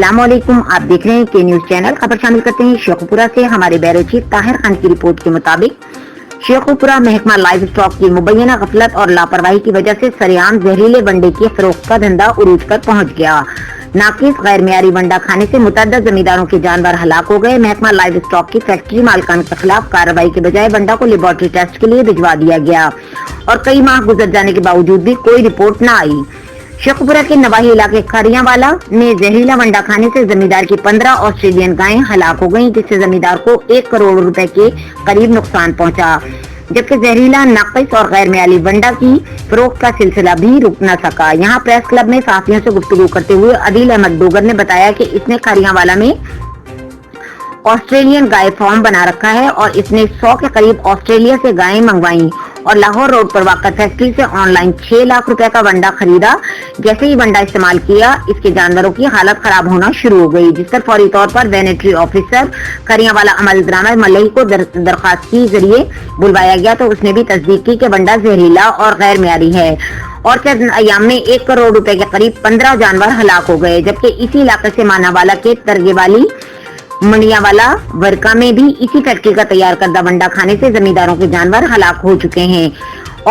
السلام علیکم، آپ دیکھ رہے ہیں کے نیوز چینل۔ خبر شامل کرتے ہیں شیخوپورہ سے۔ ہمارے بیرو چیف طاہر خان کی رپورٹ کے مطابق شیخوپورہ محکمہ لائیو اسٹاک کی مبینہ غفلت اور لاپراوہی کی وجہ سے سریعان زہریلے ونڈے کی فروخت کا دھندا عروج پر پہنچ گیا۔ ناقص غیر معیاری ونڈا کھانے سے متعدد زمینداروں کے جانور ہلاک ہو گئے۔ محکمہ لائیو اسٹاک کی فیکٹری مالکان کے خلاف کارروائی کے بجائے ونڈا کو لیبارٹری ٹیسٹ کے لیے بھجوا دیا گیا اور کئی ماہ گزر جانے کے باوجود بھی کوئی رپورٹ نہ آئی۔ شیخوپورہ کے نواحی علاقے کھاریاں والا میں زہریلا ونڈا کھانے سے زمیندار کی 15 آسٹریلین گائیں ہلاک ہو گئیں، جس سے زمیندار کو 1 کروڑ روپے کے قریب نقصان پہنچا، جبکہ زہریلا، ناقص اور غیر معیاری ونڈا کی فروخت کا سلسلہ بھی رک نہ سکا۔ یہاں پریس کلب میں صحافیوں سے گفتگو کرتے ہوئے عادل احمد ڈوگر نے بتایا کہ اس نے کھاریاں والا میں آسٹریلین گائے فارم بنا رکھا ہے اور اس نے 100 کے قریب آسٹریلیا سے گائیں منگوائیں اور لاہور روڈ پر واقع فیکٹری سے آن لائن 6 لاکھ روپے کا ونڈا خریدا۔ جیسے ہی ونڈا استعمال کیا، اس کے جانوروں کی حالت خراب ہونا شروع ہو گئی، جس پر فوری طور پر ویٹرنری آفیسر کھاریاں والا عمل درآمد ملہی کو درخواست کے ذریعے بلوایا گیا تو اس نے بھی تصدیق کی کہ ونڈا زہریلا اور غیر معیاری ہے اور چند ایام میں 1 کروڑ روپے کے قریب 15 جانور ہلاک ہو گئے، جبکہ اسی علاقے سے مانا والا کے ترگے والی منڈیا والا ورکا میں بھی اسی فیکٹری کا تیار کردہ ونڈا کھانے سے زمینداروں کے جانور ہلاک ہو چکے ہیں۔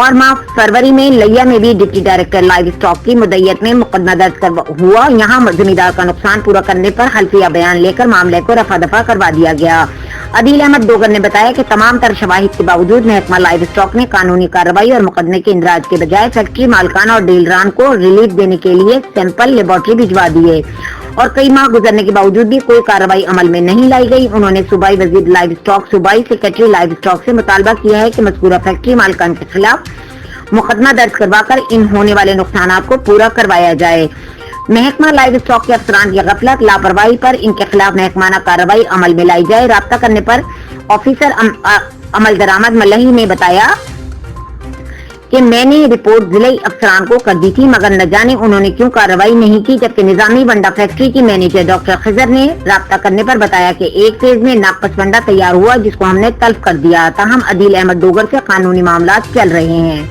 اور ماہ فروری میں لیا میں بھی ڈپٹی ڈائریکٹر لائیو اسٹاک کی مدعیت میں مقدمہ درج ہوا۔ یہاں زمیندار کا نقصان پورا کرنے پر حلفیہ بیان لے کر معاملے کو رفع دفع کروا دیا گیا۔ عادل احمد ڈوگر نے بتایا کہ تمام تر شواہد کے باوجود محکمہ لائیو اسٹاک نے قانونی کارروائی اور مقدمے کے اندراج کے بجائے فیکٹری مالکان اور ڈیلران کو ریلیف دینے کے لیے سیمپل لیبارٹری بھجوا دیے اور کئی ماہ گزرنے کے باوجود بھی کوئی کارروائی عمل میں نہیں لائی گئی۔ انہوں نے صوبائی وزیر لائیو اسٹاک، صوبائی سیکریٹری لائیو اسٹاک سے مطالبہ کیا ہے کہ مذکورہ فیکٹری مالکان کے خلاف مقدمہ درج کروا کر ان ہونے والے نقصانات کو پورا کروایا جائے۔ محکمہ لائیو اسٹاک کے افسران کی غفلت، لاپرواہی پر ان کے خلاف محکمانہ کارروائی عمل میں لائی جائے۔ رابطہ کرنے پر آفیسر عمل درآمد ملہی نے بتایا کہ میں نے رپورٹ ضلعی افسران کو کر دی تھی، مگر نہ جانے انہوں نے کیوں کارروائی نہیں کی، جبکہ نظامی ونڈا فیکٹری کی مینیجر ڈاکٹر خضر نے رابطہ کرنے پر بتایا کہ ایک فیز میں ناقص ونڈا تیار ہوا جس کو ہم نے تلف کر دیا۔ تاہم عادل احمد ڈوگر سے قانونی معاملات چل رہے ہیں۔